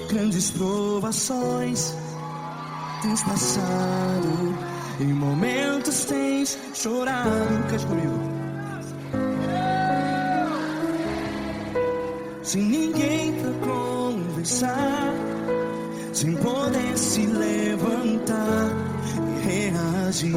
Grandes provações tens passado, em momentos tens chorado. Cante comigo. Sem ninguém pra conversar, sem poder se levantar e reagir.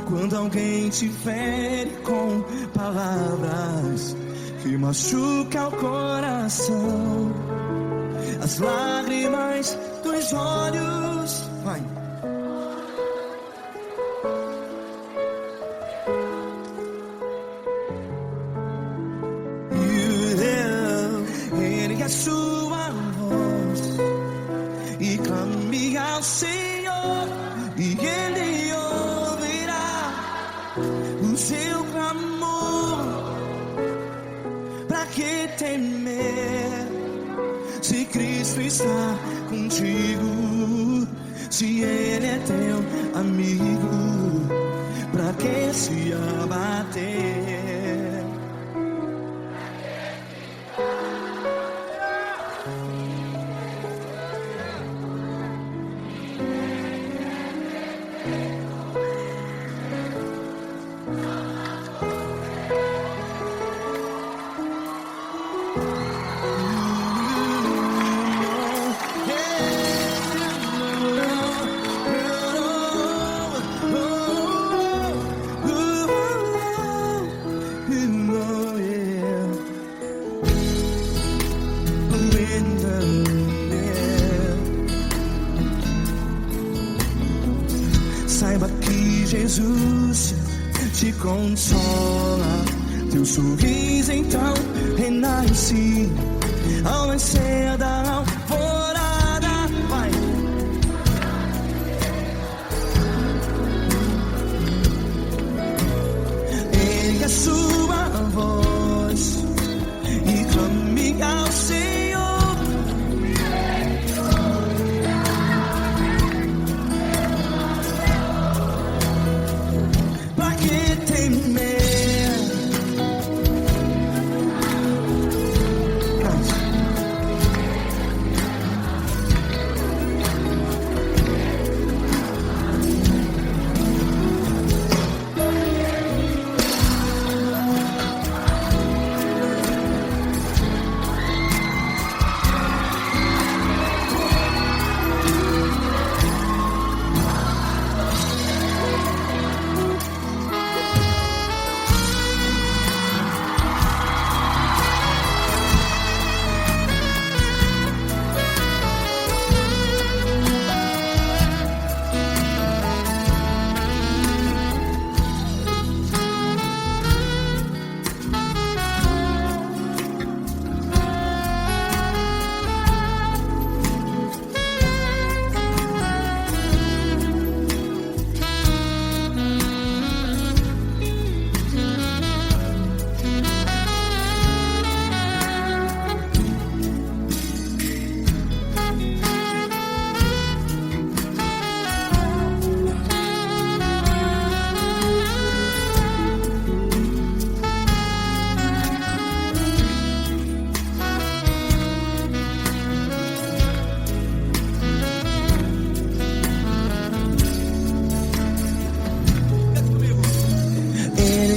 Quando alguém te fere com palavras que machuca o coração, as lágrimas dos olhos, vai. Ergue a sua voz e clame ao Senhor, e Ele ouvirá o seu clamor. Pra que temer, se Cristo está contigo? Se Ele é teu amigo, pra que se abater? Saiba que Jesus te consola, teu sorriso então renasce ao nascer da alvorada. Vai. Ergue a sua voz e clame ao Senhor.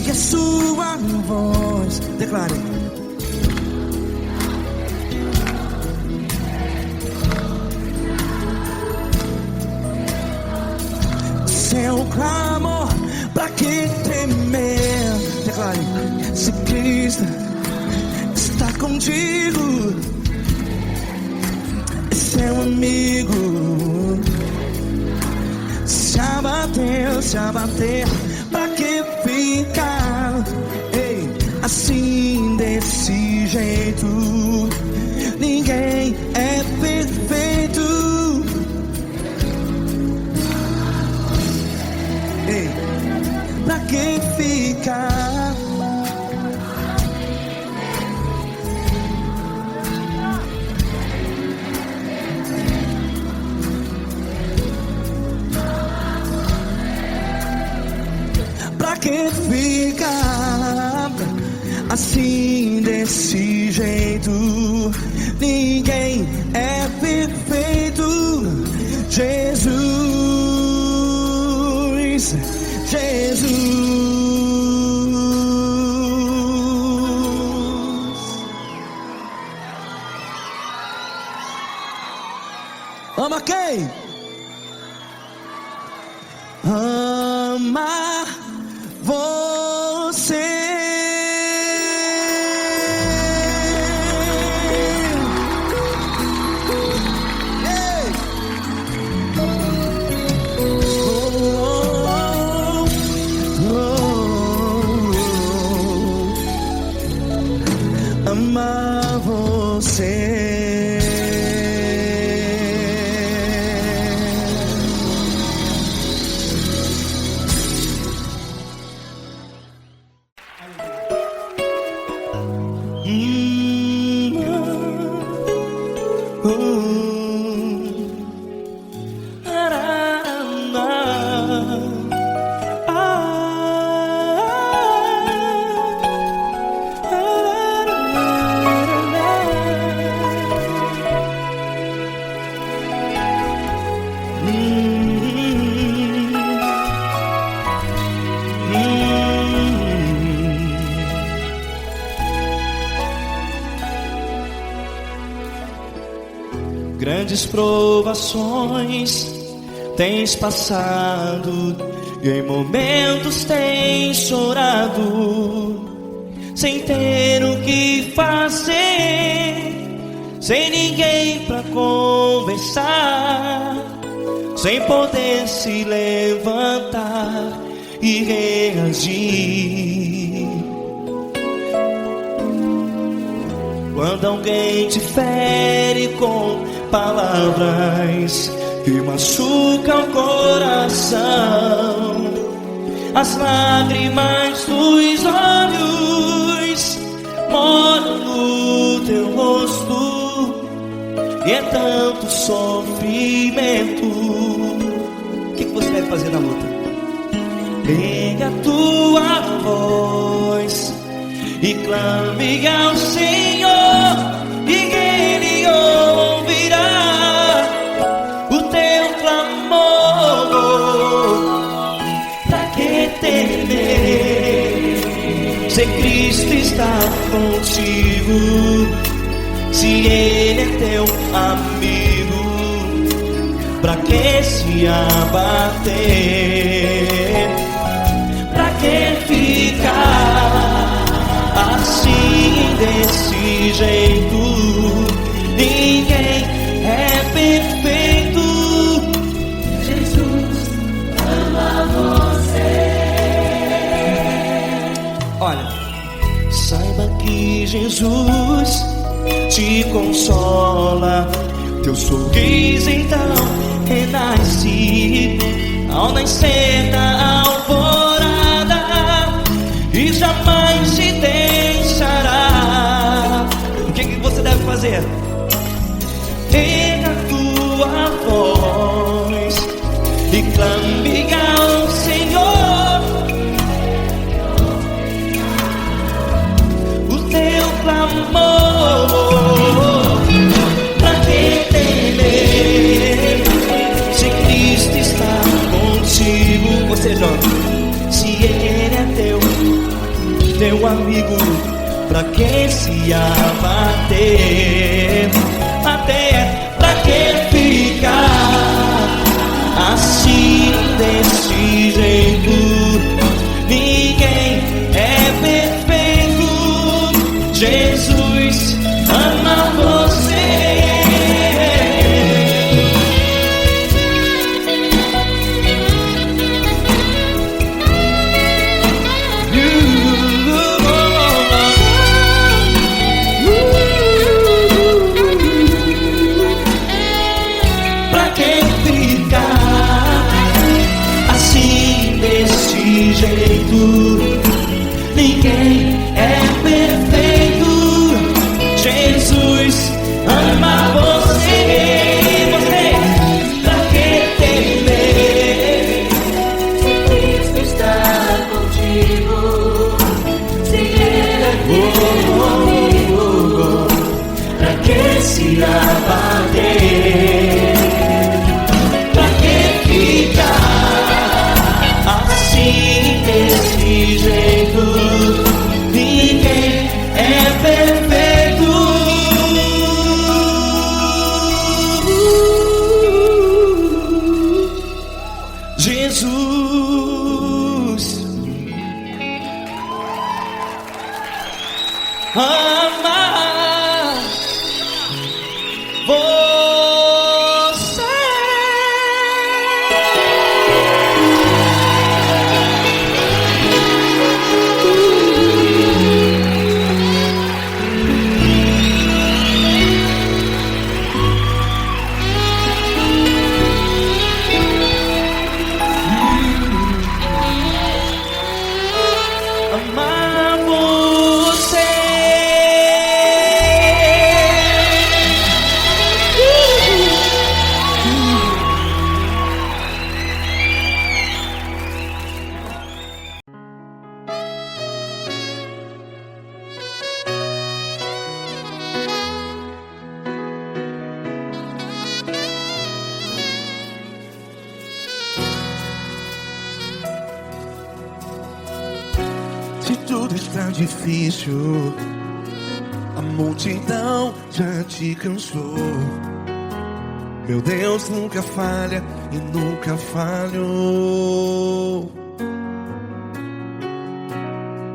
A sua voz, declare. Seu clamor, pra que temer? Declare. Se Cristo está contigo, é seu amigo. Se abater, pra que ficar, ei, assim desse jeito? Ninguém é perfeito. Ei, pra que ficar? pra que ficar assim desse jeito? Ninguém é perfeito. Jesus, Jesus. Ama quem? Ama você. Ei. Ama você. Grandes provações tens passado, e em momentos tens chorado, sem ter o que fazer, sem ninguém pra conversar, sem poder se levantar e reagir. Quando alguém te fere com palavras que machucam o coração, as lágrimas dos olhos moram no teu rosto, e é tanto sofrimento. O que você deve fazer na luta? Erga a tua voz e clame ao Senhor, e Ele ouvirá o teu clamor. Pra que temer, se Cristo está contigo, se Ele é teu amigo? Pra que se abater? Pra que ficar assim desse jeito? Ninguém é perfeito. Jesus ama você. Olha, saiba que Jesus te consola, teu sorriso então renasce ao nascer da alvorada, e jamais te deixará. O que você deve fazer? Erga a tua voz e clame ao Senhor, o teu clamor. Pra que temer, se Cristo está contigo? Você joga. Se Ele é teu amigo, pra que se abater? Até pra que ficar assim desse jeito? Ninguém é perfeito. Jesus ama você. Ninguém é perfeito. Jesus ama você. Você, pra que temer, se Cristo está contigo? amar você. Amar você. Se tudo está difícil, a multidão já te cansou. Meu Deus nunca falha e nunca falhou.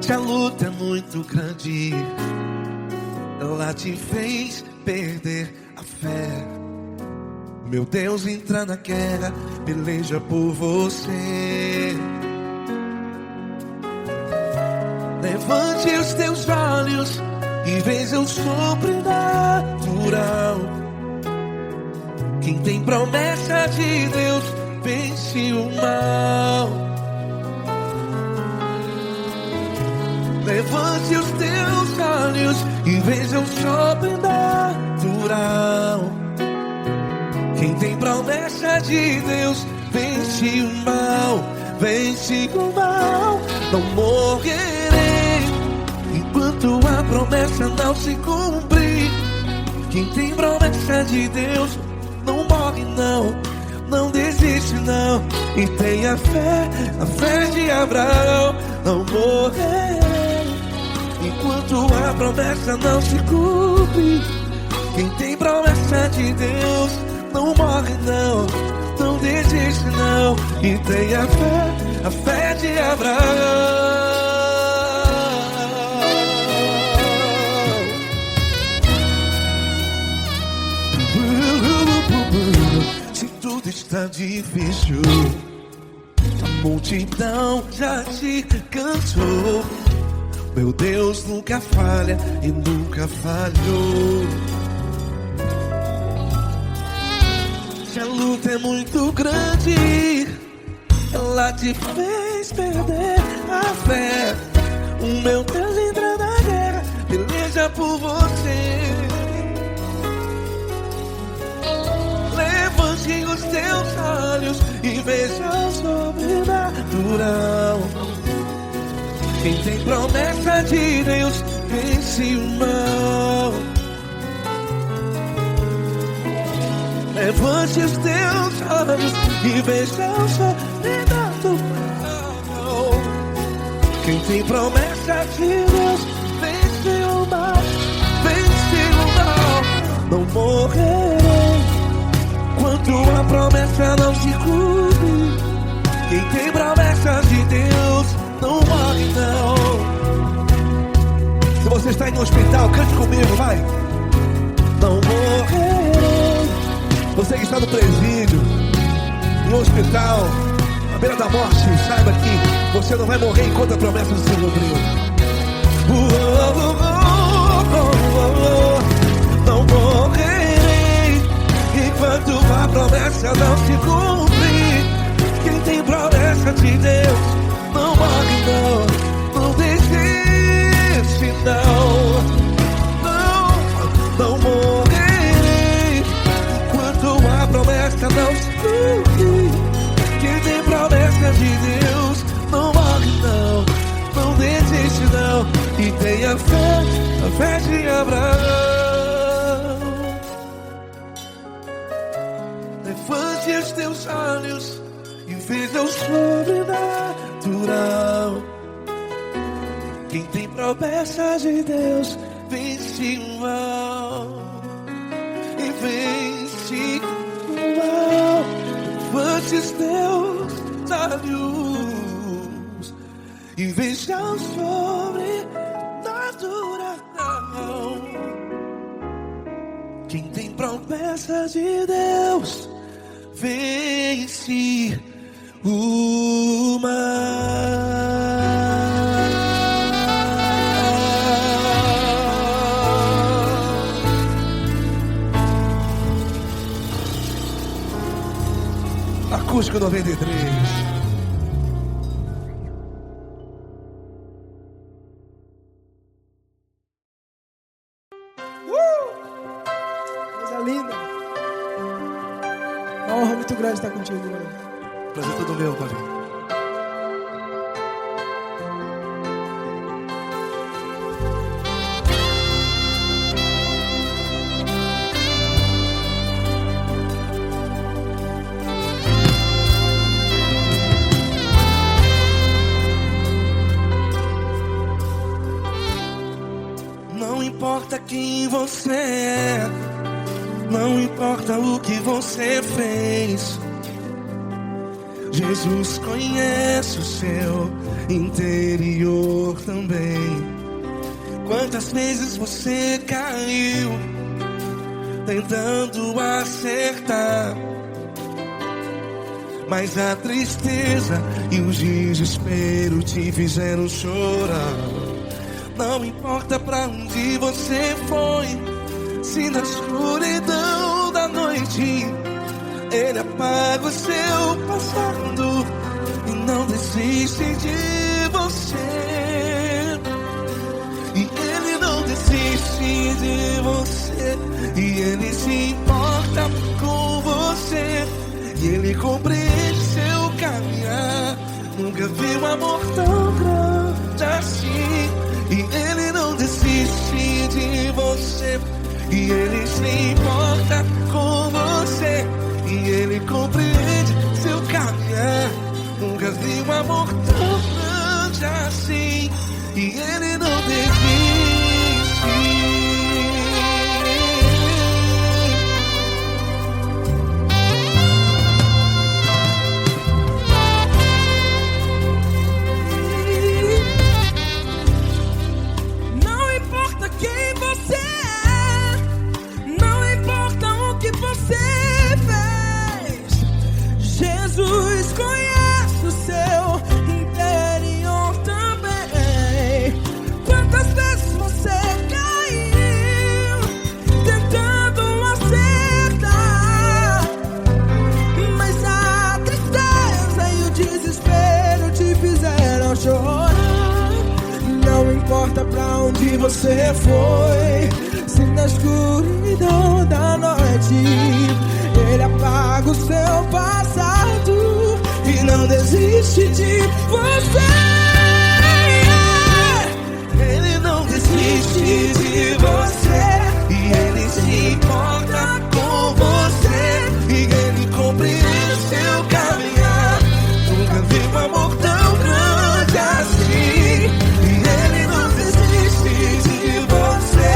Se a luta é muito grande, ela te fez perder a fé. Meu Deus entra na guerra, peleja por você. Levante os teus olhos e veja o sobrenatural. Quem tem promessa de Deus vence o mal. Levante os teus olhos e veja o sobrenatural. Quem tem promessa de Deus vence o mal. Vence o mal. Não morrerei enquanto a promessa não se cumprir. Quem tem promessa de Deus não morre não, não desiste não. E tenha fé, a fé de Abraão. Não morrerei enquanto a promessa não se cumpre. Quem tem promessa de Deus não morre não, não desiste não. E tenha fé, a fé de Abraão. Se tudo está difícil, a multidão já te cansou. Meu Deus nunca falha e nunca falhou. Se a luta é muito grande, ela te fez perder a fé. O meu Deus entra na guerra, peleja por você. Levante os teus olhos e veja o sobrenatural. Quem tem promessa de Deus vence o mal. Levante os teus olhos e veja o sobrenatural. Quem tem promessa de Deus vence o mal. Vence o mal. Não morrerei enquanto a promessa não se cumpre. Quem tem promessa de Deus não morre não. Se você está em um hospital, cante comigo, vai. Não morrerei. Você que está no presídio, em um hospital, à beira da morte, saiba que você não vai morrer enquanto a promessa não se cumpriu. Não morrerei enquanto a promessa não se cumprir. Quem tem promessa de Deus não morre não, não desiste não. Não morrerei enquanto a promessa não se cumprir. Quem tem promessa de Deus não morre não, não desiste não. E tenha fé, a fé de Abraão. Levante os teus olhos e veja o sobrenatural. Quem tem promessa de Deus vence o mal. E vence o mal. Levante os teus olhos e veja o sobrenatural. dura não. Quem tem promessa de Deus vence o mal. Acústico 93. Coisa linda. Uma honra muito grande estar contigo, mano. Prazer todo meu, Paulinho. Não importa quem você é, não importa o que você fez, Jesus conhece o seu interior também. Quantas vezes você caiu tentando acertar, mas a tristeza e o desespero te fizeram chorar. Não importa pra onde você foi, se na escuridão da noite Ele apaga o seu passado e não desiste de você. E Ele não desiste de você, e Ele se importa com você, e Ele compreende seu caminhar. Nunca vi um amor tão grande assim. E Ele não desiste de você, e Ele se importa com você, e Ele compreende seu caminhar. Nunca vi um amor tão grande assim. E Ele não desiste. Jesus conhece o seu interior também. Quantas vezes você caiu tentando acertar, mas a tristeza e o desespero te fizeram chorar. Não importa pra onde você foi, se na escuridão da noite Ele apaga o seu passado e não desiste de você. Ele não desiste de você, e Ele se importa com você, e Ele compreende seu caminhar. Nunca vi um amor tão grande assim. E Ele não desiste de você,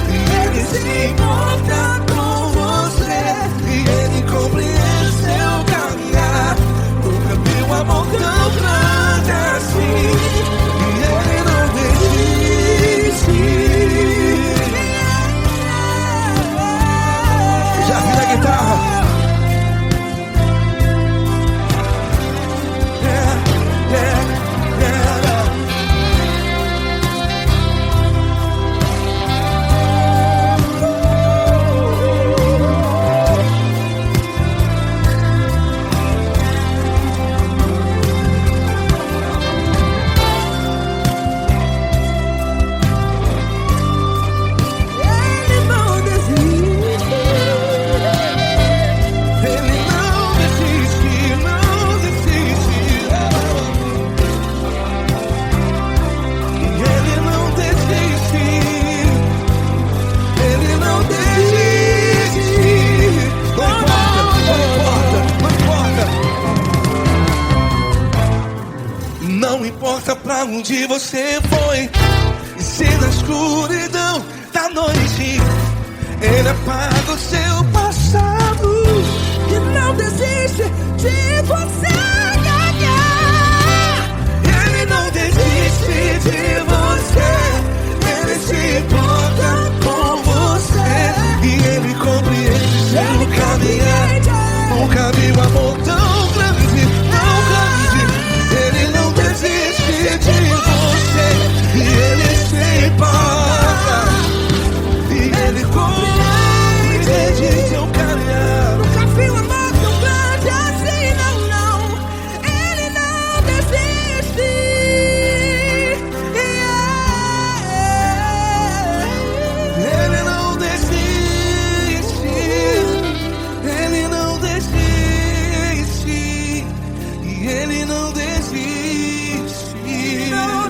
e Ele se importa com você, e Ele compreende seu caminhar. Nunca vi um amor tão grande assim. E Ele não desiste. Já vi a guitarra. Não importa pra onde você foi, e se na escuridão da noite Ele apaga o seu passado E não desiste de você ganhar. Ele não desiste de você, Ele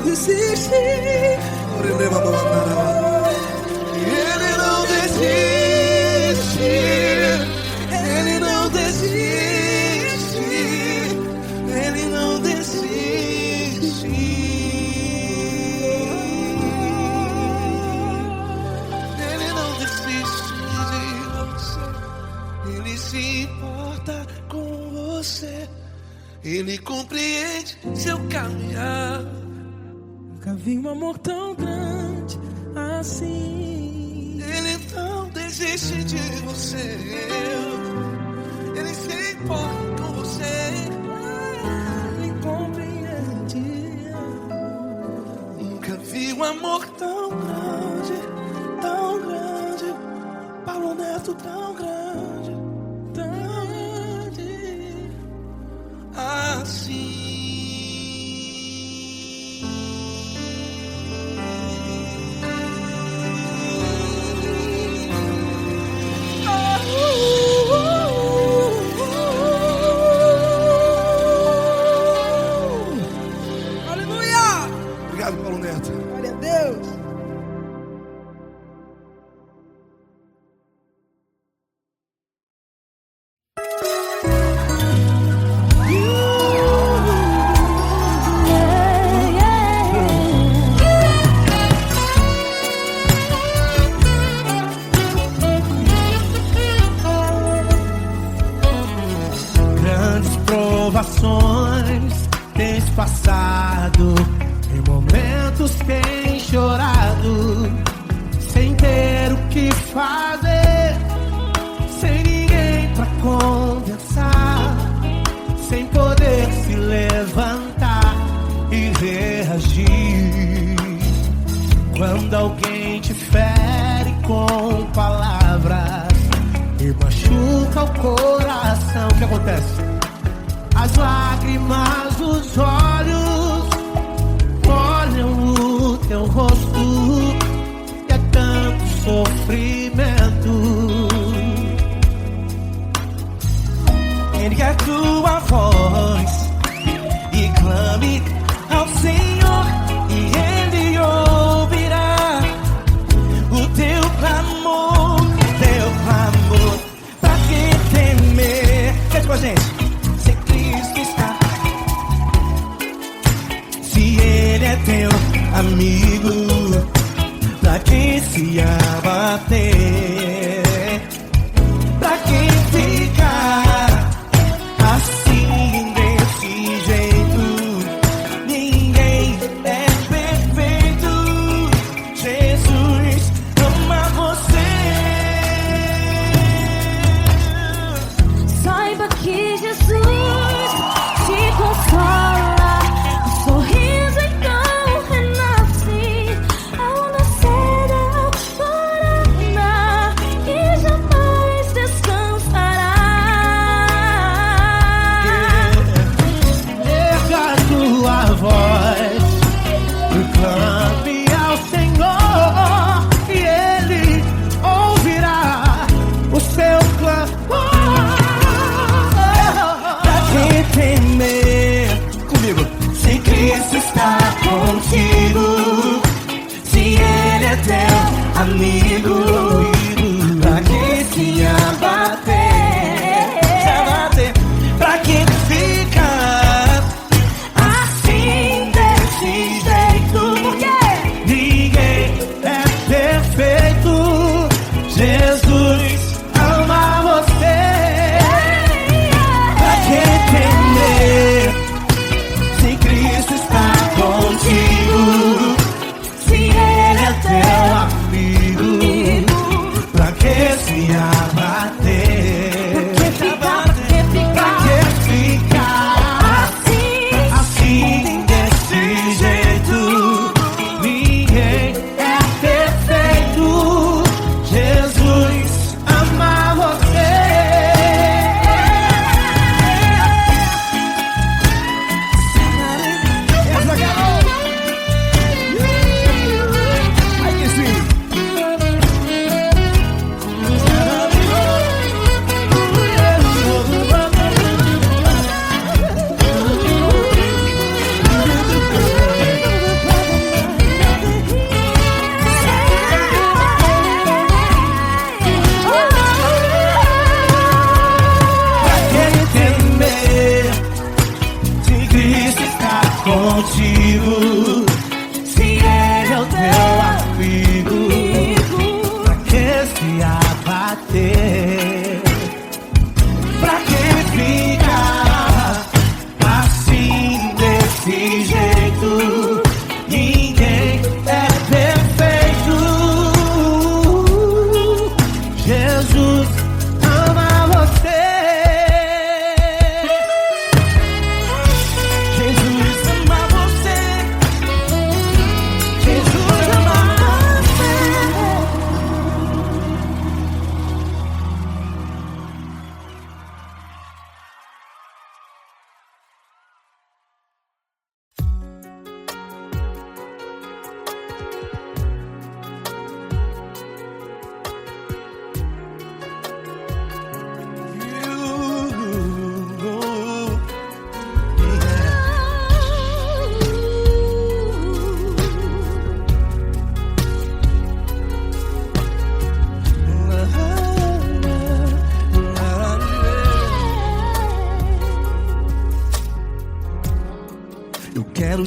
desiste. Ele não desiste. Ele não desiste. Ele não desiste. Ele não desiste de você. Ele se importa com você. Ele compreende seu caminhar. Nunca vi um amor tão grande assim. Ele não desiste de você. Ele se importa com você. Ele compreende. Nunca vi um amor tão grande, tão grande. Paulo Neto tão grande, tão grande assim. Aleluia! Obrigado, Paulo Neto. Glória a Deus. Grandes provações tens passado, em momentos tens chorado, sem ter o que fazer, sem ninguém pra conversar, sem poder se levantar e reagir. Quando alguém te fere com palavras e machuca o coração, o que acontece? As lágrimas dos olhos molham o teu rosto, e é tanto sofrimento. Ergue a tua voz e clame ao Senhor, e Ele ouvirá o teu clamor, pra que temer? Cante com a gente. Se Cristo está, se Ele é teu amigo, pra que se abater? Pra que ficar assim desse jeito? Ninguém é perfeito. Jesus ama você. Saiba que Jesus te consola, o sorriso então renasce ao nascer da aurora, e jamais descansará. Erga a tua voz e clame ao Senhor, e Ele ouvirá o seu clamor. Pra que temer? Comigo. Se Cristo está contigo, se Ele é teu amigo, pra que se abater? Pra que ficar assim desse jeito? Porque ninguém é perfeito. Jesus ama você. Pra que temer? Se Cristo está contigo, se Ele é teu amigo,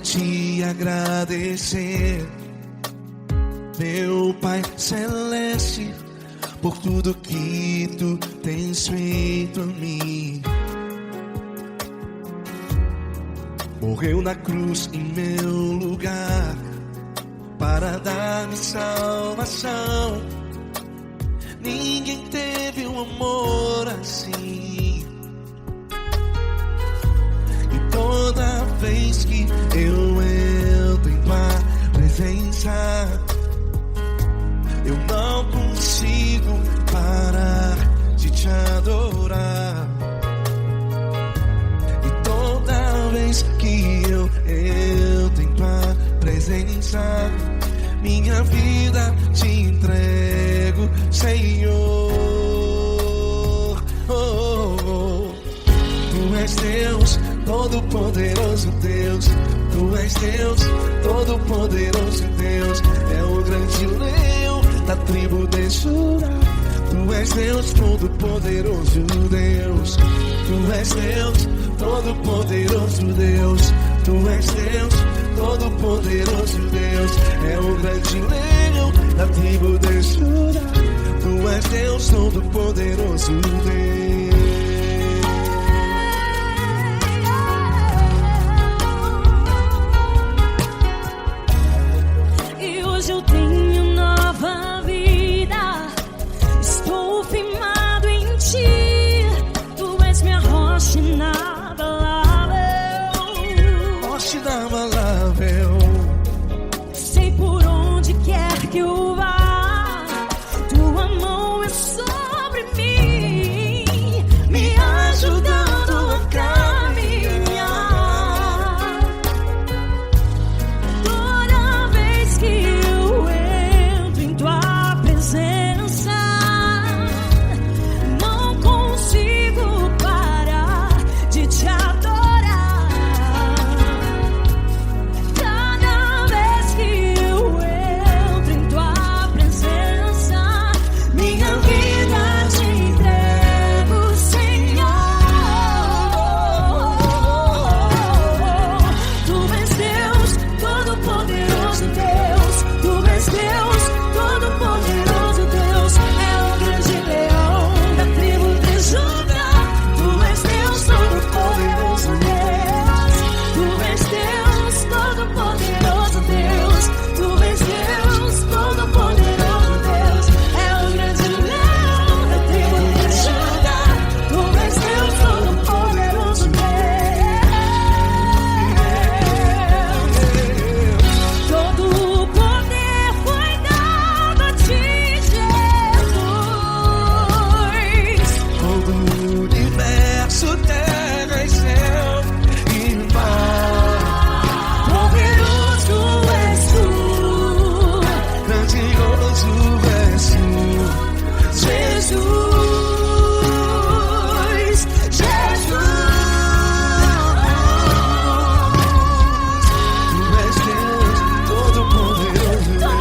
te agradecer, meu Pai Celeste, por tudo que tu tens feito a mim. Morreu na cruz em meu lugar para dar-me salvação. Ninguém teve um amor assim. E toda vez que eu entro em tua presença, eu não consigo parar de te adorar. E toda vez que eu entro em tua presença, minha vida te entrego, Senhor. Oh, oh, oh. Tu és Deus, Todo-Poderoso Deus. Tu és Deus, Todo-Poderoso Deus. É o grande leão da tribo de Judá. Tu és Deus, Todo-Poderoso Deus. Tu és Deus, Todo-Poderoso Deus. Tu és Deus, Todo-Poderoso Deus. É o grande leão da tribo de Judá. Tu és Deus, Todo-Poderoso Deus. E hoje eu tenho nova vida. Estou firmado em ti. Tu és minha rocha inabalável. Rocha inabalável. Sei por onde quer que eu vá, tua mão é sobre mim, me ajudando a caminhar. Toda vez que eu entro em tua presença, não consigo parar de te adorar. Cada vez que eu entro em tua presença, minha vida te entrego, Senhor. Tu és Deus, Todo-Poderoso Deus. Tu és Deus, Todo-Poderoso Deus. É o grande leão da tribo de Judá. Tu és Deus, Todo-Poderoso Deus. Tu és Deus, Todo-Poderoso Deus. Tu és Deus, Todo-Poderoso Deus. É o grande leão da tribo de Judá. Tu és Deus, Todo-Poderoso Deus. Todo o poder foi dado a ti, Jesus. Todo o universo, terra e céu e mar. Poderoso és tu, Grandioso és tu, Jesus. Jesus. Tu és Deus, Todo-Poderoso Deus.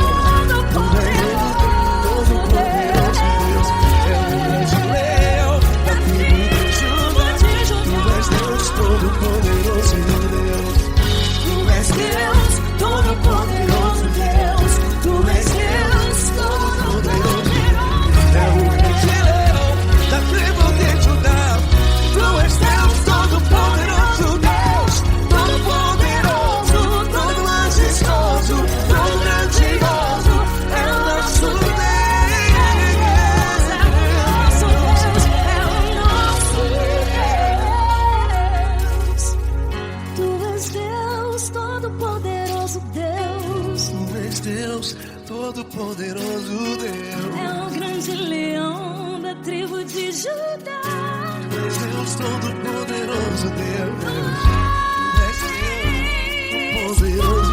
Todo-Poderoso Deus. É o grande leão da tribo de Judá. Tu és Deus, Todo-Poderoso Deus. Tu és Deus, Todo-Poderoso Deus. Tu és Deus, Todo-Poderoso. É o grande leão da tribo de Judá. Tu és Deus, Todo-Poderoso Deus. Todo-Poderoso, todo majestoso, todo grandioso. É o nosso Deus, Todo-Poderoso Deus. É o grande leão da tribo de Judá. Tu és Deus, Todo-Poderoso Deus. Tu és Deus,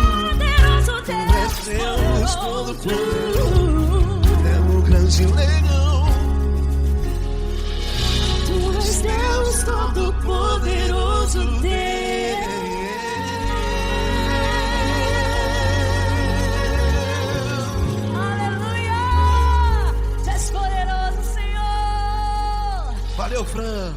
Todo-Poderoso. Tu és Deus, Todo-Poderoso. É o grande leão. Tu és Deus, Todo-Poderoso Deus. Aleluia! Tu és poderoso, Senhor. Valeu, Fran.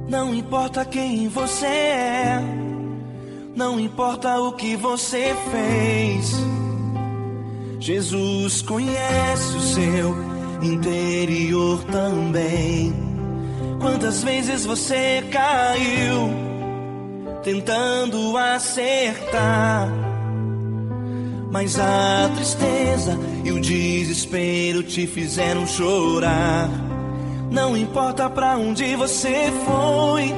Não importa quem você é, não importa o que você fez, Jesus conhece o seu interior também. Quantas vezes você caiu tentando acertar, mas a tristeza e o desespero te fizeram chorar. Não importa pra onde você foi,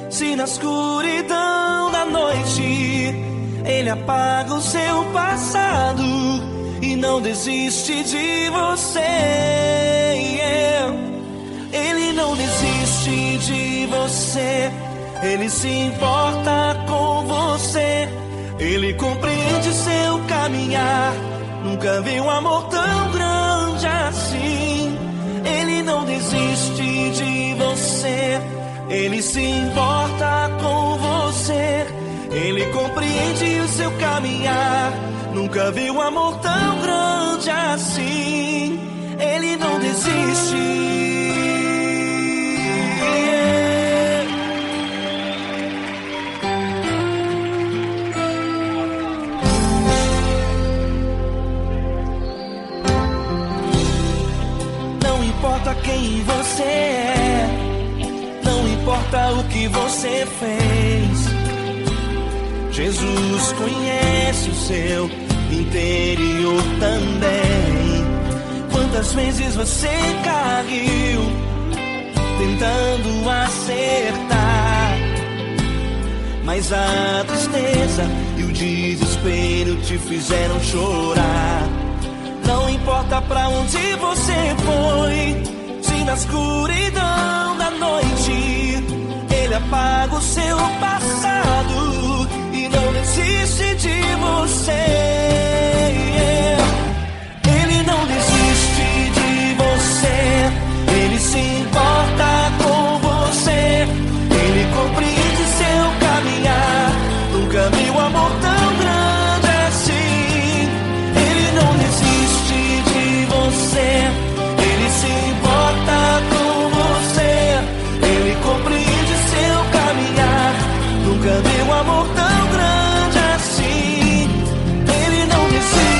se na escuridão da noite Ele apaga o seu passado e não desiste de você. Ele não desiste de você, Ele se importa com você, Ele compreende seu caminhar. Nunca vi um amor tão grande assim. Ele não desiste de você, Ele se importa com você, Ele compreende o seu caminhar. Nunca vi um amor tão grande assim. Ele não desiste. Não importa quem você é, não importa o que você fez, Jesus conhece o seu interior também. Quantas vezes você caiu tentando acertar, mas a tristeza e o desespero te fizeram chorar. Não importa pra onde você foi, se na escuridão da noite Ele apaga o seu passado e não desiste de você. Ele não desiste de você, Ele se importa com você, Ele compreende seu caminhar. Nunca vi um amor tão grande assim. Ele não desiste de você, Ele se importa com você, Ele compreende seu caminhar. Nunca vi um amor tão grande assim. Ele não desiste.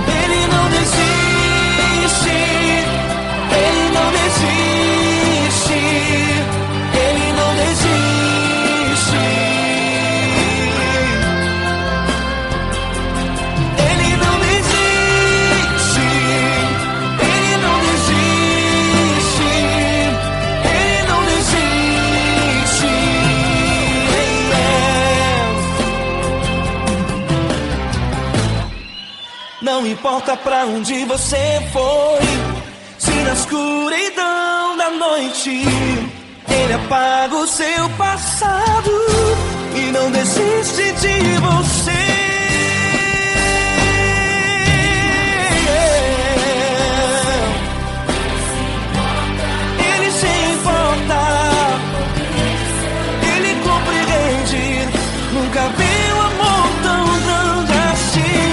Ele não desiste. Ele não desiste. Ele não desiste. Ele não desiste. Ele não desiste. Ele não desiste. Não importa pra onde você foi, se na escuridão da noite Ele apaga o seu passado e não desiste de você. Ele se importa, Ele compreende. Nunca vi um amor tão grande assim.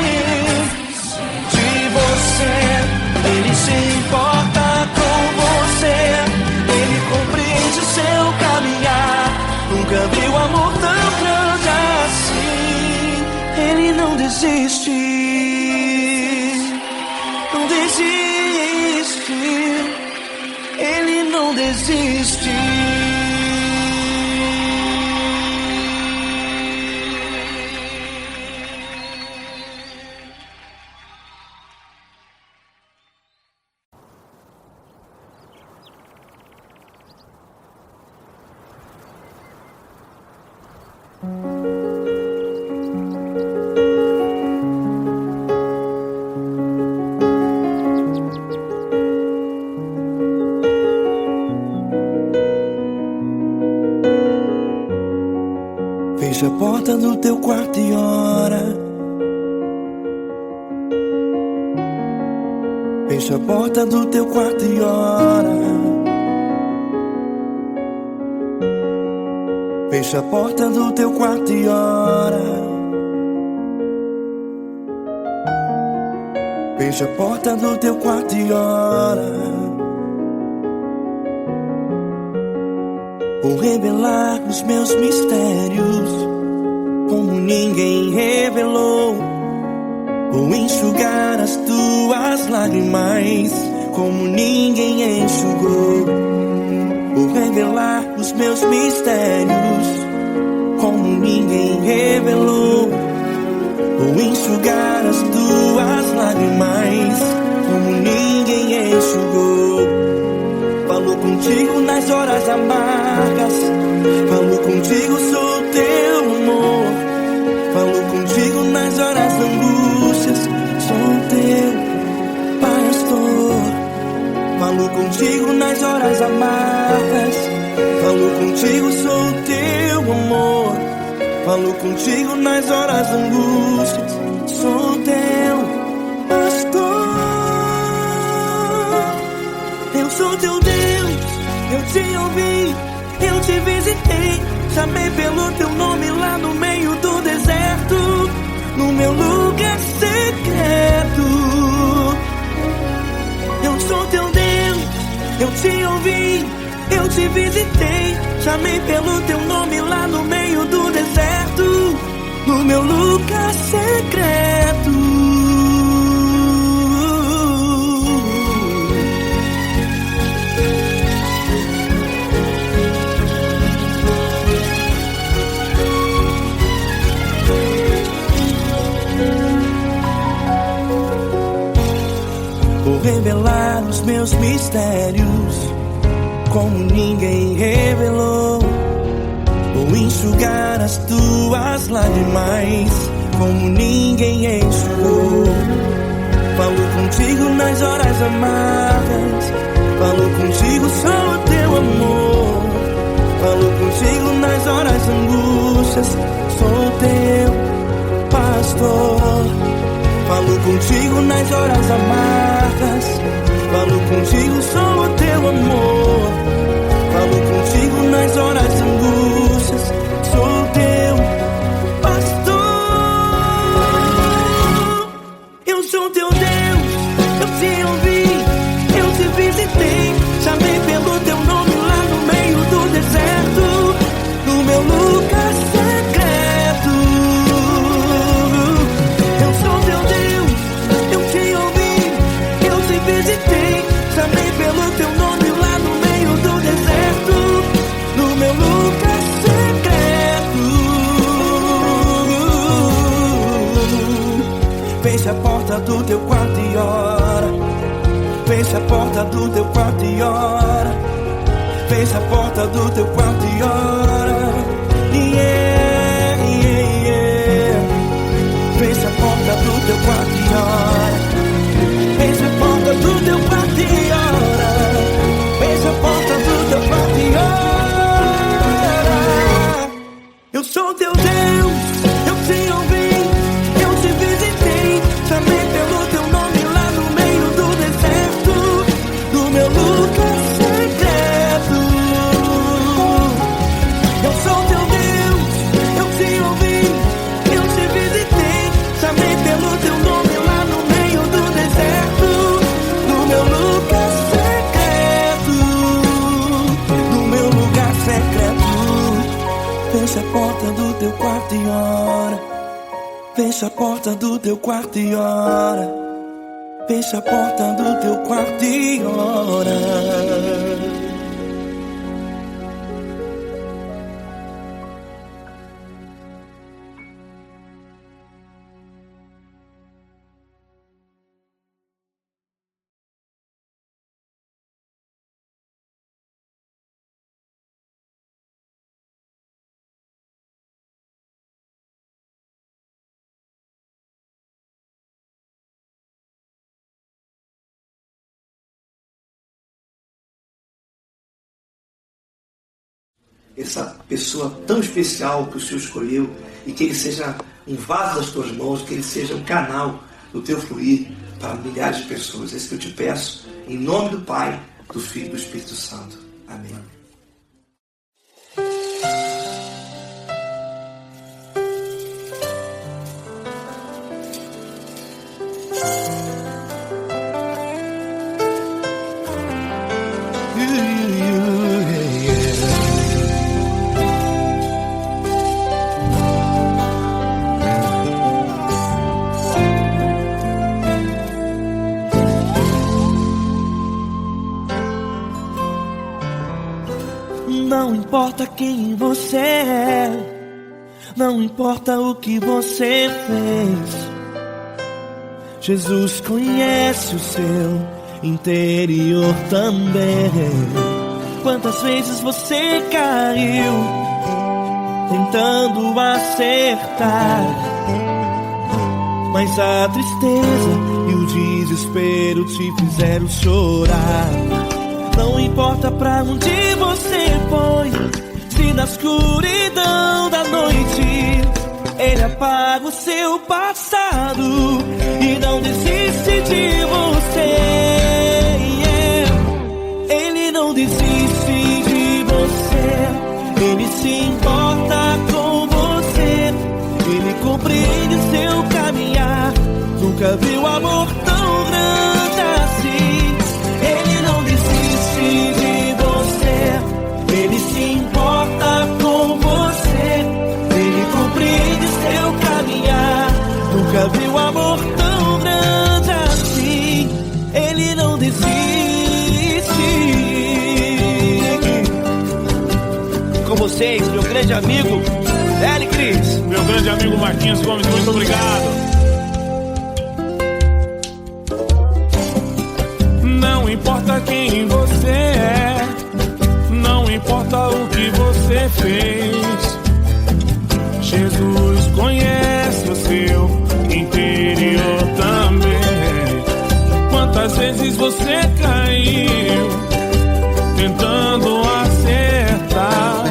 De você, Ele se importa com você, Ele compreende seu caminhar. Nunca vi um amor tão grande assim. Ele não desiste, não desiste. Ele não desiste. Fecha a porta do teu quarto e ora. Fecha a porta do teu quarto e ora. Fecha a porta do teu quarto e ora. Fecha a porta do teu quarto e ora. Vou revelar os meus mistérios como ninguém revelou. Vou enxugar as tuas lágrimas como ninguém enxugou. Vou revelar os meus mistérios como ninguém revelou. Vou enxugar as tuas lágrimas como ninguém enxugou. Falo contigo nas horas amargas, falo contigo, sou teu amor. Falo contigo nas horas da angústias, sou teu pastor. Falo contigo nas horas amargas, falo contigo, sou teu amor. Falo contigo nas horas da angústias, sou teu pastor. Eu sou teu Deus, eu te ouvi, eu te visitei. Chamei pelo teu nome lá no meio do deserto, no meu lugar secreto. Eu sou teu Deus, eu te ouvi, eu te visitei. Chamei pelo teu nome lá no meio do deserto, no meu lugar secreto. Vou revelar os meus mistérios como ninguém revelou. Vou enxugar as tuas lágrimas como ninguém enxugou. Falo contigo nas horas amargas, falo contigo, sou teu amor. Falo contigo nas horas angústias, sou teu pastor. Falo contigo nas horas amargas, falo contigo, sou o teu amor. Falo contigo nas horas angústias, sou teu pastor. Eu sou teu Deus, eu te ouvi, eu te visitei. Chamei pelo teu nome lá no meio do deserto, no meu lugar secreto. Eu sou teu Deus, eu te ouvi, eu te visitei. Chamei pelo teu nome lá no meio do deserto, no meu lugar secreto. Fecha a porta do teu quarto e ora. Fecha a porta do teu quarto e ora. Fecha a porta do teu quarto e ora. Yeah, yeah, yeah. Fecha a porta do teu quarto e ora. Fecha a porta do teu quarto e ora. Fecha a porta do teu quarto e ora. Eu sou teu Deus, eu te ouvi, eu te visitei. Chamei pelo teu nome lá no meio do deserto, no meu lugar secreto. Eu sou teu Deus, eu te ouvi, eu te visitei. Chamei pelo teu nome lá no meio do deserto, no meu lugar secreto, no meu lugar secreto. Fecha a porta do teu quarto e ora. Fecha a porta do teu quarto e ora. Fecha a porta do teu quarto e ora. Essa pessoa tão especial que o Senhor escolheu, e que ele seja um vaso das tuas mãos, que ele seja um canal do teu fluir para milhares de pessoas. É isso que eu te peço, em nome do Pai, do Filho e do Espírito Santo. Amém. importa quem você é, não importa o que você fez, Jesus conhece o seu interior também. Quantas vezes você caiu tentando acertar, mas a tristeza e o desespero te fizeram chorar. Não importa pra onde você foi, se na escuridão da noite Ele apaga o seu passado e não desiste de você. Ele não desiste de você, Ele se importa com você, Ele compreende seu caminhar. Nunca viu amor tão grande assim. Ele não desiste de você, Ele se importa com você, Ele compreende seu caminhar. Nunca viu amor tão grande assim. Ele não desiste. Com vocês, meu grande amigo L. Cris. Meu grande amigo Marquinhos Gomes, muito obrigado. Não importa quem você é, não importa o que você fez, Jesus conhece o seu interior também. Quantas vezes você caiu tentando acertar,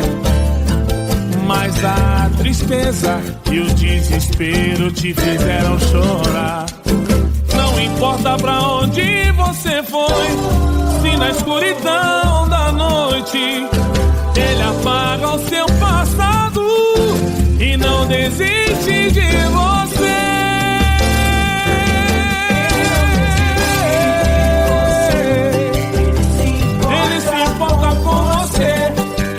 mas a tristeza e o desespero te fizeram chorar. Não importa pra onde você foi, se na escuridão da noite Ele apaga o seu passado e não desiste de você. Ele se importa com você,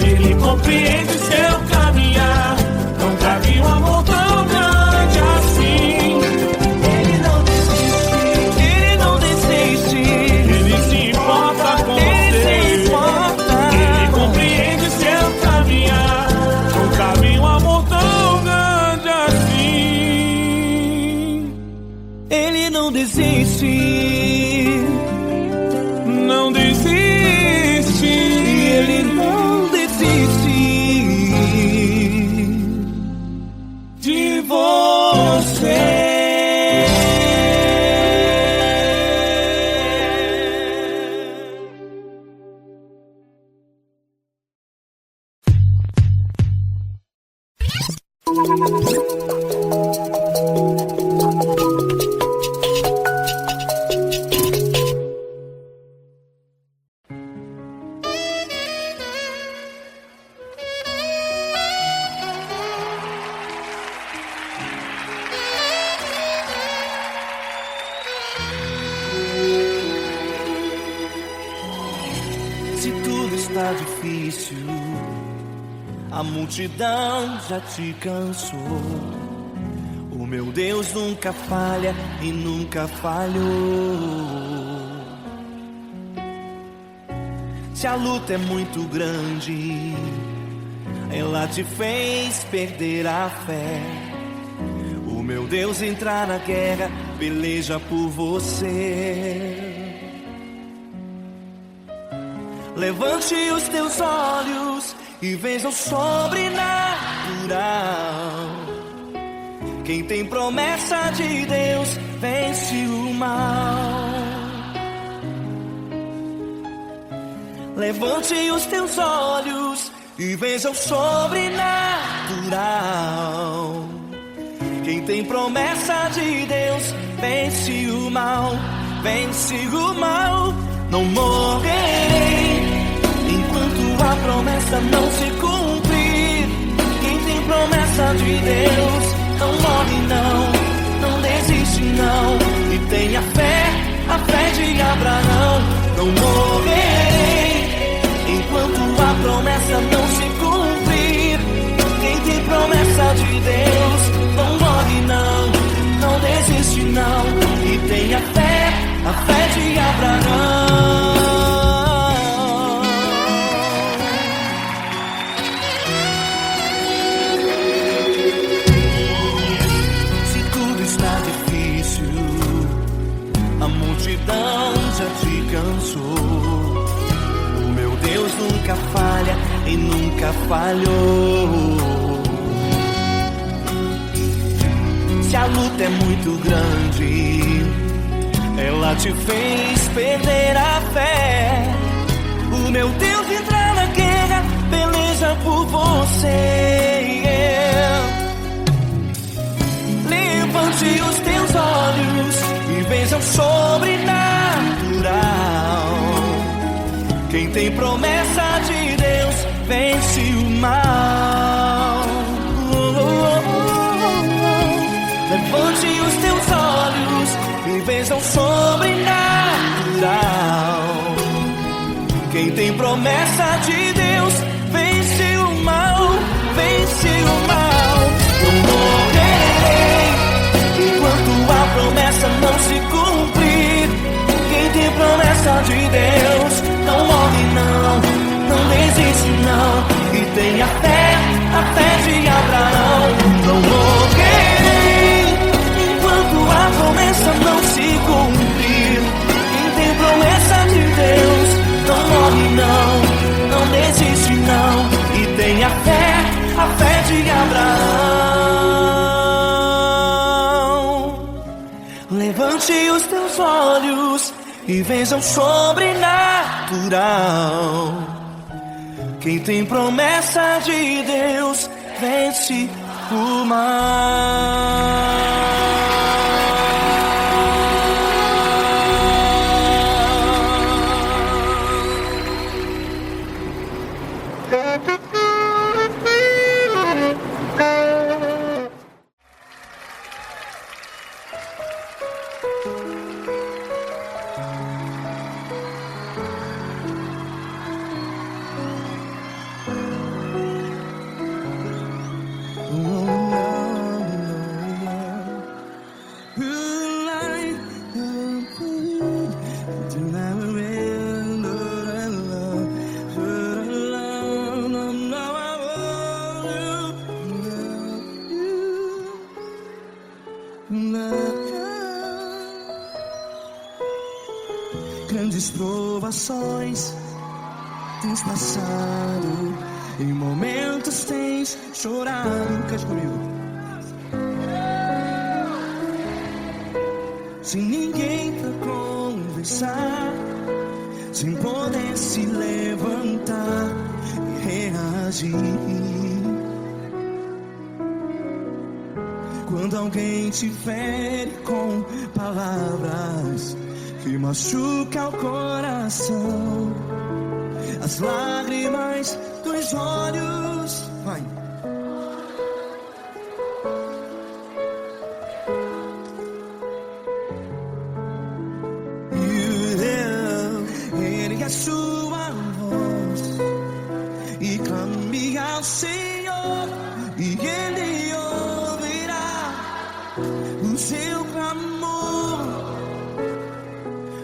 Ele compreende seu caminhar. Nunca vi um amor tão grande assim. Ele não desiste, Ele não desiste, Ele se importa com Ele se você, importa. Ele compreende seu caminhar. Nunca vi um amor tão grande assim. Ele não desiste, Não desiste. Ele não desiste De você. Se tudo está difícil, a multidão já te cansou. O meu Deus nunca falha e nunca falhou. Se a luta é muito grande, ela te fez perder a fé. O meu Deus entrar na guerra, peleja por você. Levante os teus olhos e veja o sobrenatural. Quem tem promessa de Deus vence o mal. Levante os teus olhos e veja o sobrenatural. Quem tem promessa de Deus vence o mal. Vence o mal. Não morrerei enquanto a promessa não se cumprir. Quem tem promessa de Deus não morre não desiste não. E tenha fé, a fé de Abraão. Não morrerei enquanto a promessa não se cumprir. Quem tem promessa de Deus não morre não desiste não. E tenha fé, a fé de Abraão. falhou. Se a luta é muito grande, ela te fez perder a fé. O meu Deus entra na guerra, peleja por você. Levante os teus olhos e veja o sobrenatural. Quem tem promessa de Deus vence o mal. Levante os teus olhos e veja o sobrenatural. Quem tem promessa de Deus vence o mal, vence o mal. Eu morrerei enquanto a promessa não se cumprir. Quem tem promessa de Deus não morre não, não desiste não. E tenha fé, a fé de Abraão. Não morrerei enquanto a promessa não se cumprir. Quem tem promessa de Deus não morre não, não desiste não. E tenha fé, a fé de Abraão. Levante os teus olhos e veja o sobrenatural. Quem tem promessa de Deus vence o mal. Grandes provações tens passado, em momentos tens chorado. Cante comigo. Sem ninguém pra conversar, sem poder se levantar e reagir. Quando alguém te fere com palavras que machuca o coração, as lágrimas dos olhos, vai. Ergue a sua voz e clame ao Senhor, e Ele ouvirá o seu clamor.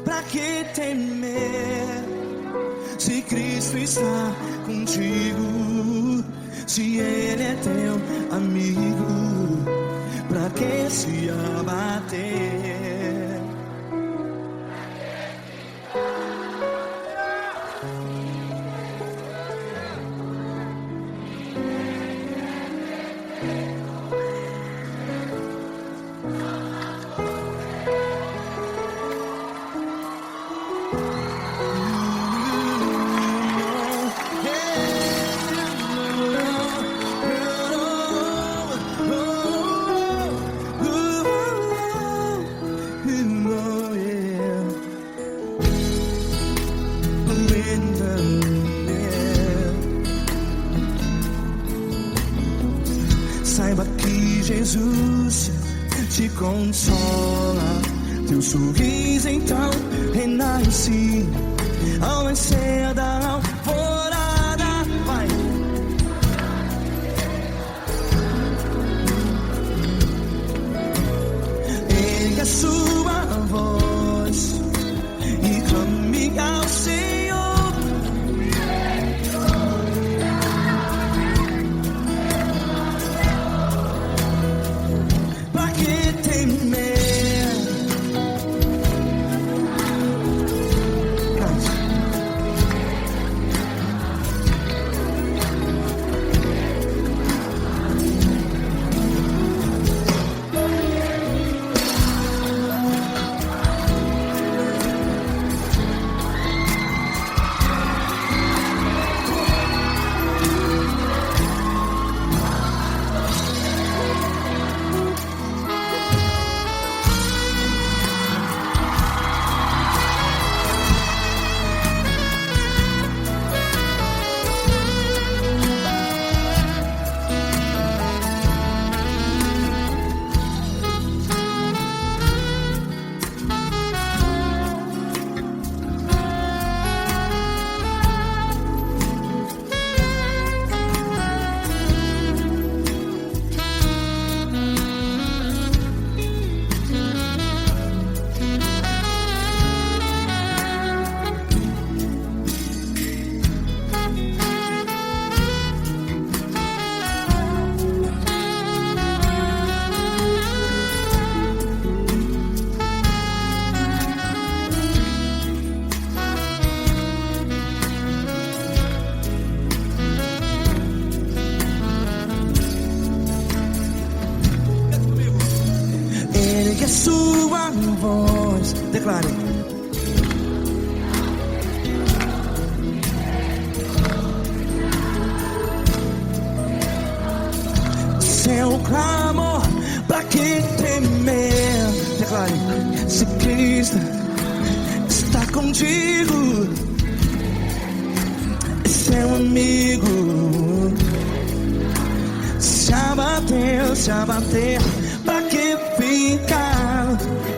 Pra que temer, se Cristo está contigo? Se Ele é teu amigo, pra que se abater? Saiba que Jesus te consola, teu sorriso então renasce ao nascer da alvorada. Vai. Ergue a sua voz e clame ao Senhor. a sua voz. Declare. Seu clamor, pra que temer? Declare. Se Cristo está contigo, seu amigo. Se abater, pra que ficar?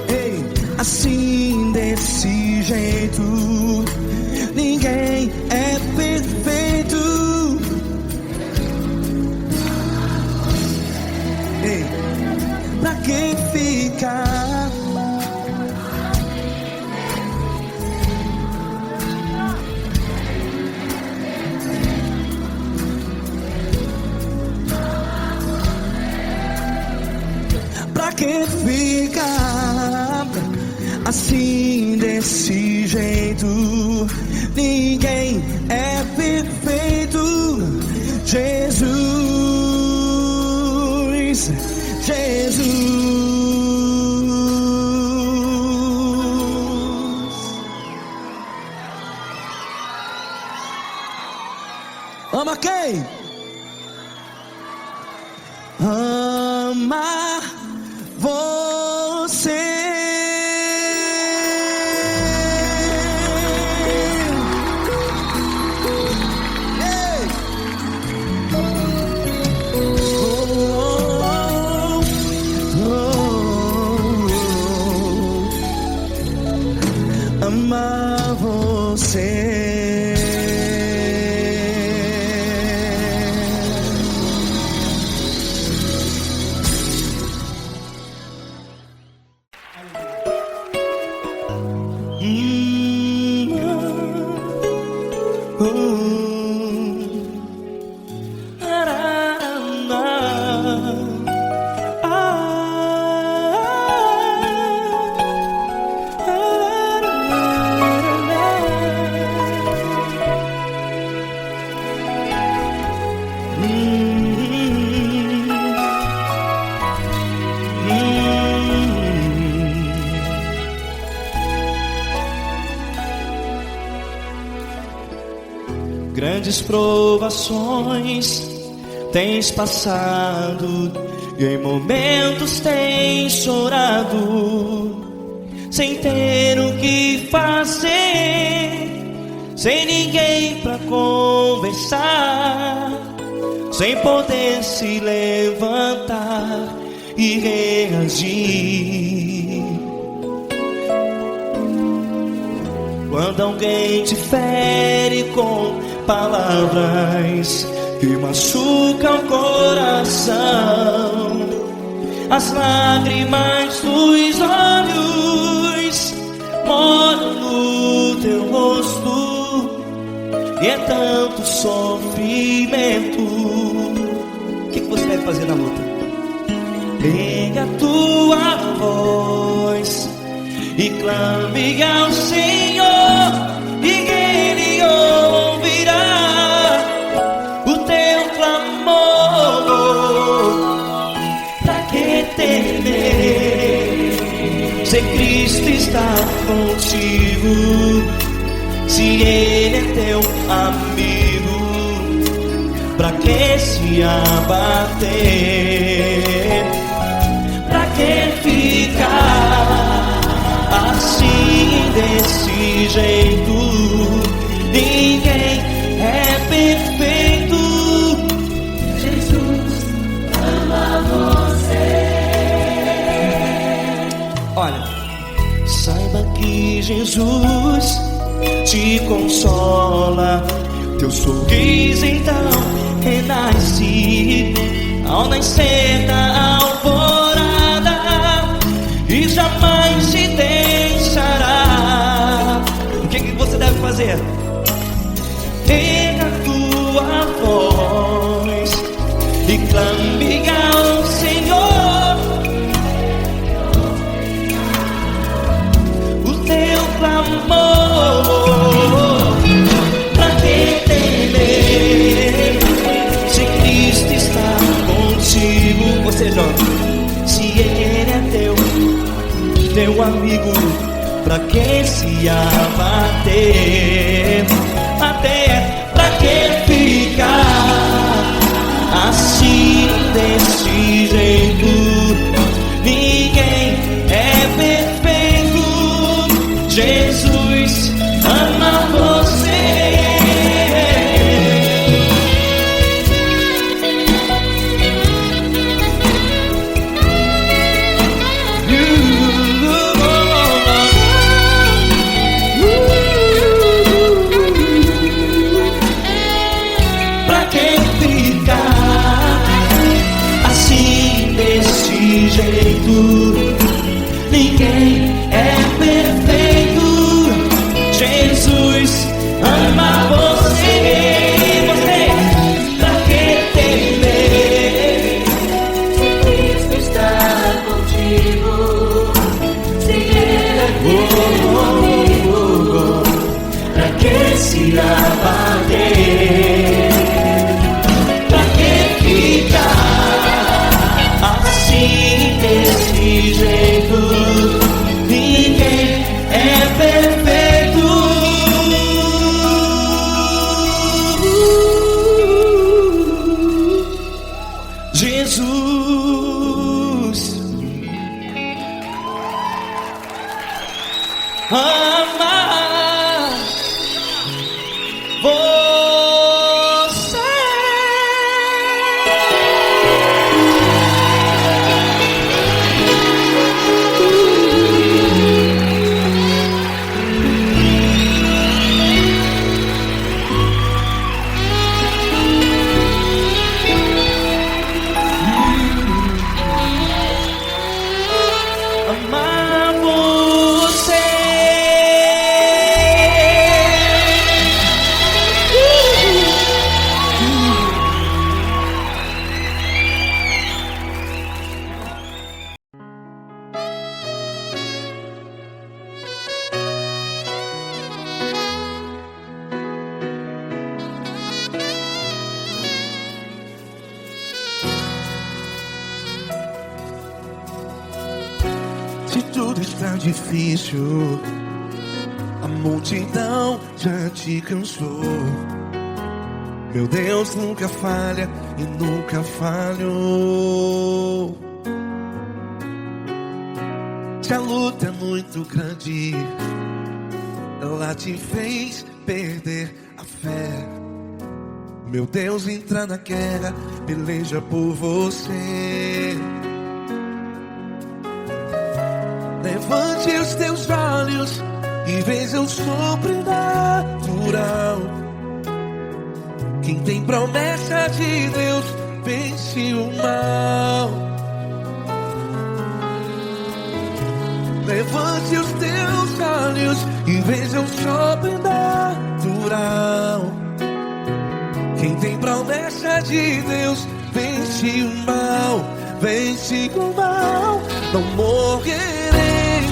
Ei, assim desse jeito, ninguém é perfeito. Ei, pra que ficar? Pra que ficar assim desse jeito? Ninguém é perfeito. Jesus, Jesus. Ama quem? Ama você. Ei. Ama você. Grandes provações tens passado, e em momentos tens chorado, sem ter o que fazer, sem ninguém pra conversar, sem poder se levantar e reagir. Quando alguém te fere com palavras que machucam o coração, as lágrimas dos olhos moram no teu rosto, e é tanto sofrimento. O que você deve fazer na luta? Pega a tua voz e clame ao Senhor, e Ele ouvirá o teu clamor. Pra que temer, se Cristo está contigo, se Ele é teu amigo? Pra que se abater? Pra que ficar assim desse jeito? Ninguém é perfeito. Jesus ama você. Olha, saiba que Jesus te consola, teu sorriso então renasce ao nascer da alvorada, e jamais te deixará. O que você deve fazer? Pega a tua voz e clame ao Senhor, o teu clamor. Pra que temer, se Cristo está contigo? Ou seja, se Ele é teu meu amigo, pra que se abater? Até pra que ficar assim desse jeito? Ninguém é perfeito. Jesus ama você. Pra que ficar assim desse jeito? Ninguém é perfeito. Jesus ama você. Você, pra que temer? Se Cristo está contigo, se Ele é teu amigo, Pra que se abater? Pra que ficar assim desse jeito? Ninguém é perfeito. Jesus ama você. Amar você. Se tudo está difícil, a multidão já te cansou. Meu Deus nunca falha e nunca falhou. Se a luta é muito grande, ela te fez perder a fé. Meu Deus entra na guerra, peleja por você. Levante os teus olhos e veja o sobrenatural. Quem tem promessa de Deus vence o mal. Levante os teus olhos e veja o sobrenatural. Quem tem promessa de Deus vence o mal. Vence o mal. Não morrerei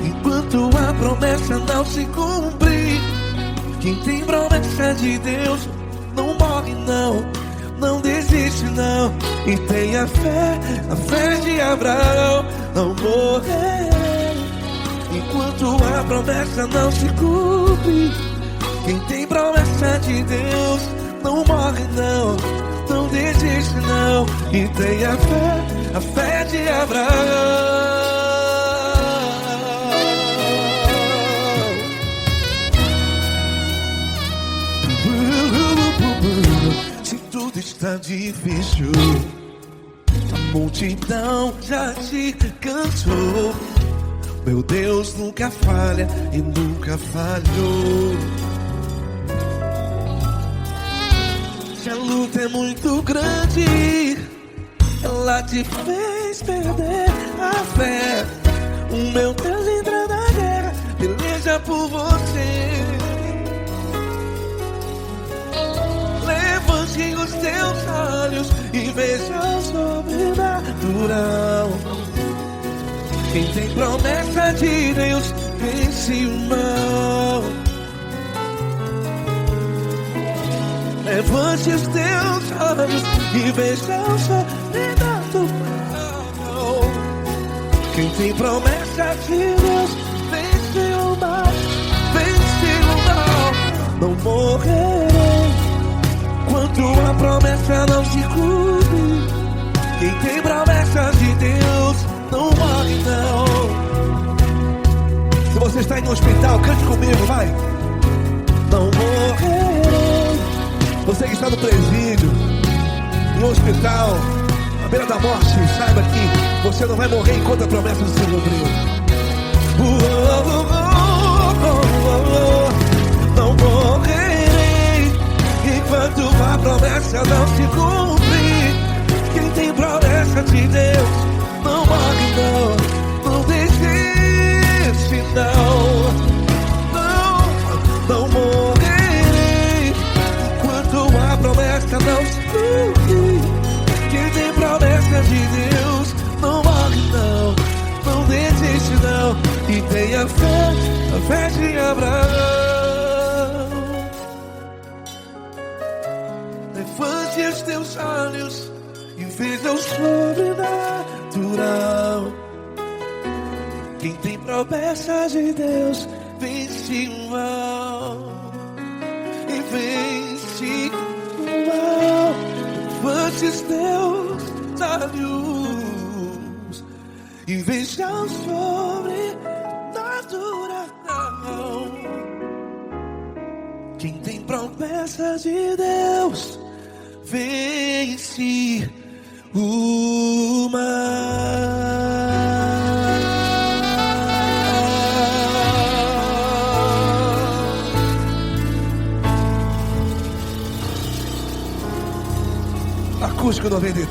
enquanto a promessa não se cumprir. Quem tem promessa de Deus não morre não, não desiste não. E tenha fé, a fé de Abraão. Não morrerei enquanto a promessa não se cumpre. Quem tem promessa de Deus não morre não, não desiste não. E tenha fé, a fé de Abraão. Se tudo está difícil, a multidão já te cansou. Meu Deus nunca falha e nunca falhou. Se a luta é muito grande, ela te fez perder a fé. O meu Deus entra na guerra, peleja por você. Levante os teus olhos e veja o sobrenatural. Quem tem promessa de Deus vence o mal. Levante os teus olhos e veja o sobrenatural. Quem tem promessa de Deus, vence o mal, vence o mal. Não morrerei quando a promessa não se cumpre. Quem tem promessa de Deus não morre não. Se você está em um hospital, cante comigo, vai. Não morrerei. Você que está no presídio, em um hospital, à beira da morte, saiba que você não vai morrer enquanto a promessa não se cumpriu. Não morrerei enquanto a promessa não se cumprir. Quem tem promessa de Deus não morre não. Não desiste não. Não morrerei enquanto a promessa não se cumprir. Quem tem promessa de Deus não morre não. Não desiste não. E tenha fé, a fé de Abraão. Levante os teus olhos e veja o sobrenatural. Quem tem promessa de Deus vence o mal. E vence o mal. Levante os teus olhos e veja o sobrenatural. Quem tem promessa de Deus vence o mal. Acústico 93.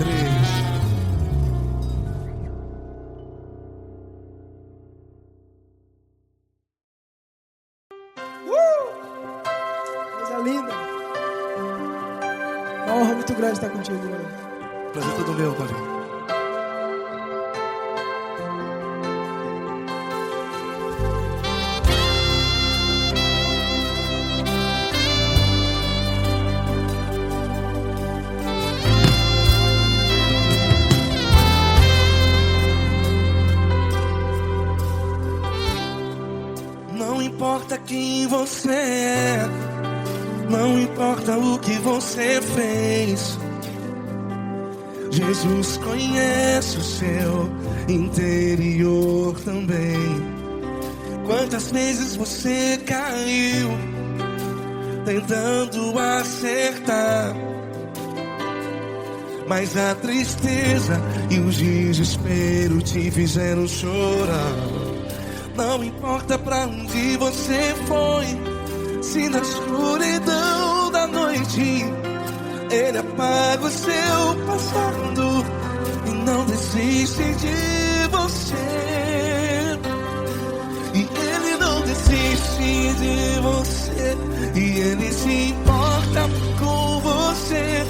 Coisa linda. Uma honra muito grande estar contigo, mano. Prazer todo meu, Paulinho. Não importa quem você é, não importa o que você fez, Jesus conhece o seu interior também. Quantas vezes você caiu tentando acertar, mas a tristeza e o desespero te fizeram chorar. Não importa pra onde você foi, se na escuridão da noite Ele apaga o seu passado e não desiste de você. E Ele não desiste de você, e Ele se importa com você,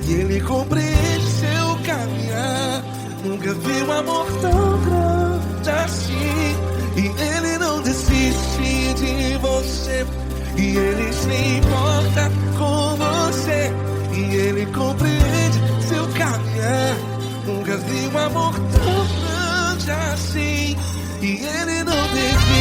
e Ele compreende seu caminhar. Nunca vi um amor tão grande assim. E Ele não desiste de você, e Ele se importa com você, e Ele compreende seu caminhar. Nunca vi um amor tão grande assim. E Ele não desiste.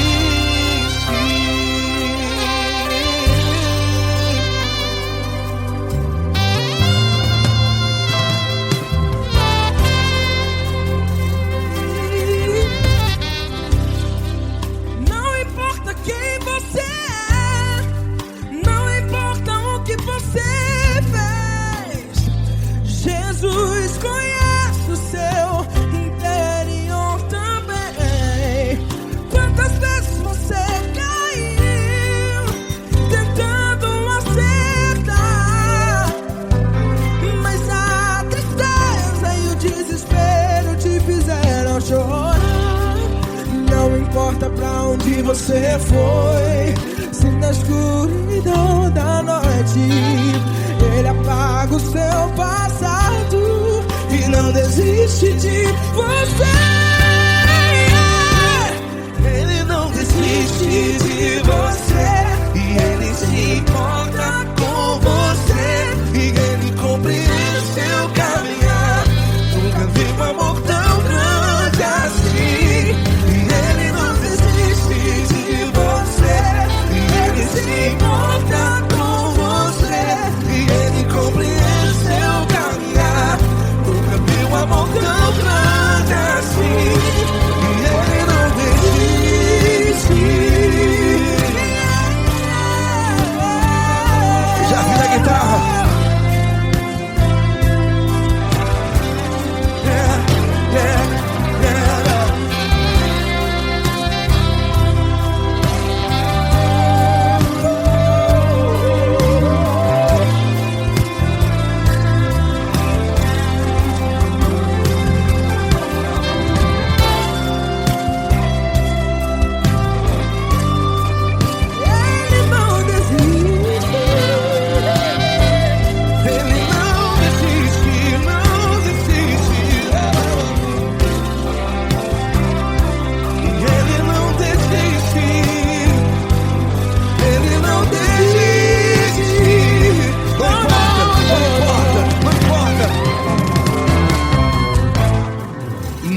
Jesus conhece o seu interior também. Quantas vezes você caiu tentando acertar, mas a tristeza e o desespero te fizeram chorar. Não importa pra onde você foi, se na escuridão da noite Ele apaga o seu passado e não desiste de você. Ele não desiste de você, e Ele se importa com você, e Ele compreende seu caminhar. Nunca vi um amor tão grande assim.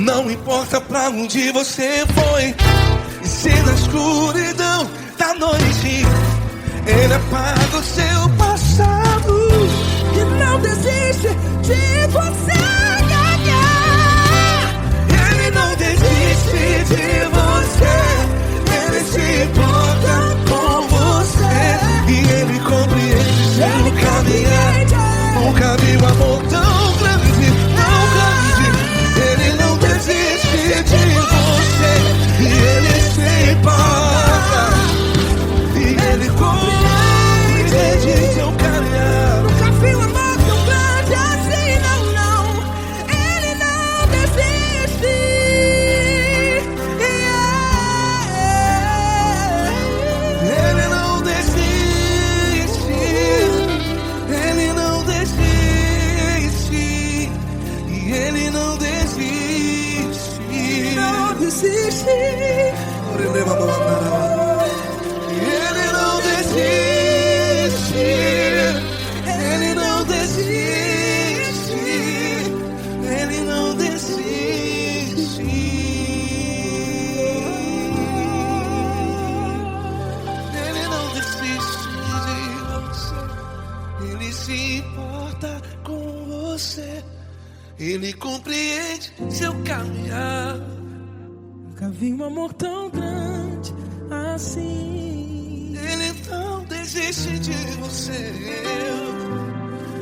Não importa pra onde você foi, e se na escuridão da noite Ele apaga o seu passado E não desiste de você ganhar. Ele não desiste de você, Ele se importa com você, e Ele compreende seu caminhar. Nunca vi um amor tão grande, tão grande. Ele não desiste de você, e Ele se importa, e Ele compreende seu caminhar. Nunca vi um amor tão grande assim, não, não. Ele não desiste. Ele não desiste, Ele não desiste, e Ele não desiste. Não desiste. Ele não desiste, Ele não desiste, Ele não desiste. Ele não desiste de você, Ele se importa com você, Ele compreende seu caminhar. Nunca vi um amor tão grande assim. Ele não desiste de você,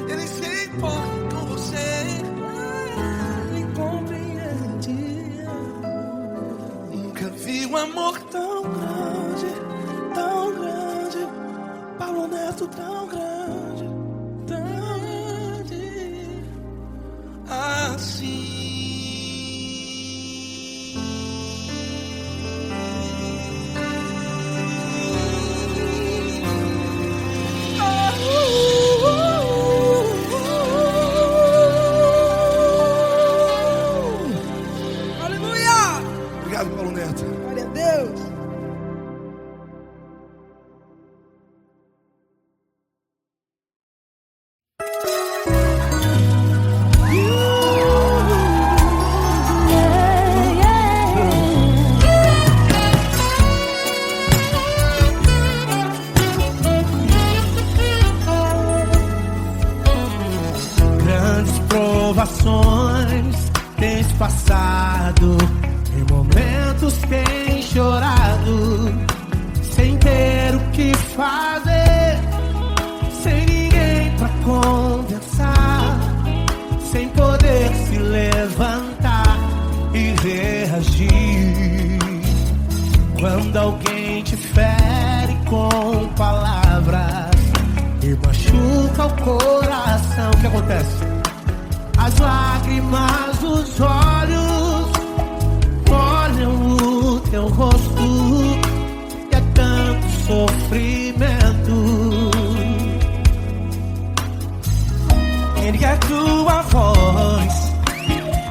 Ele se importa com você, Ele compreende. nunca vi um amor tão grande, Paulo Neto tão grande, assim. Aleluia! Obrigado, Paulo Neto. Glória a Deus. Grandes provações tens passado, em momentos tens chorado, sem ter o que fazer, sem ninguém pra conversar, sem poder se levantar e reagir. Quando alguém te fere com palavras e machuca o coração, o que acontece? As lágrimas dos olhos molham o teu rosto, e é tanto sofrimento. Ergue a tua voz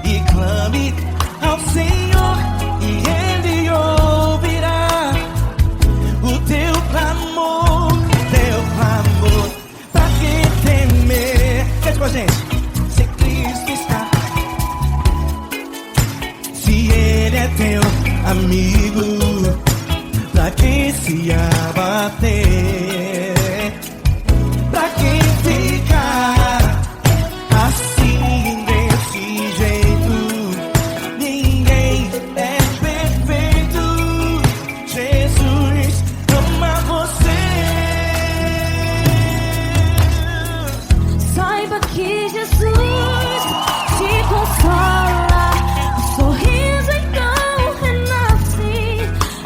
e clame ao Senhor, e Ele ouvirá o teu clamor, pra que temer? Cante com a gente. Se Cristo está, se Ele é teu amigo, pra que se abater? Pra que ficar assim desse jeito? Ninguém é perfeito. Jesus ama você. Saiba que Jesus te consola, o sorriso então renasce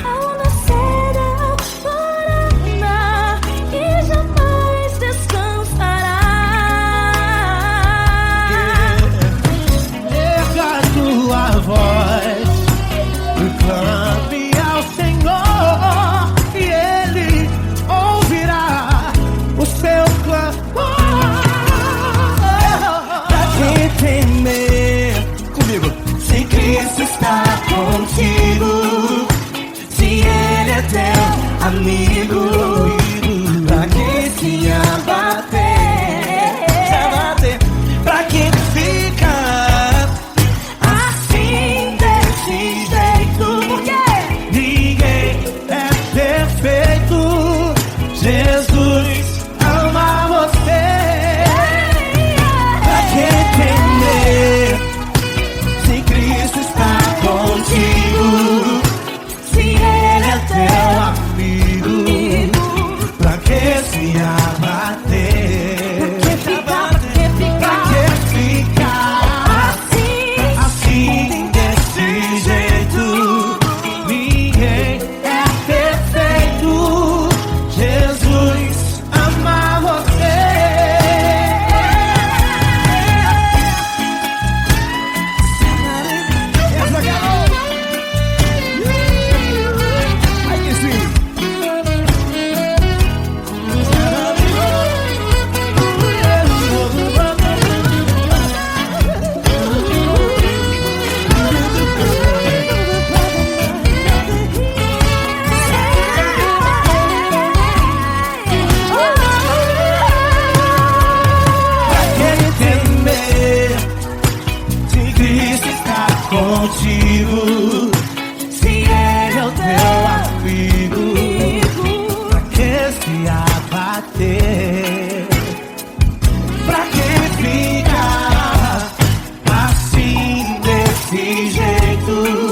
ao nascer ao morena, e jamais descansará. Erga a tua voz e clame ao Senhor, e Ele ouvirá o seu clamor. Pra que temer? Comigo. Se Cristo está contigo, se Ele é teu amigo, pra que se abater? Pra que ficar assim desse jeito. Por quê? Ninguém é perfeito. Jesus ama você. Pra que temer se Cristo está contigo? Se Ele é teu amigo, pra que se abater? Pra que ficar assim desse jeito? Ninguém é perfeito. Jesus ama você. Essa garota. Aí que sim. Pra que temer se Cristo está contigo? Se Ele é o teu amigo, pra que se abater? Pra que ficar assim desse jeito?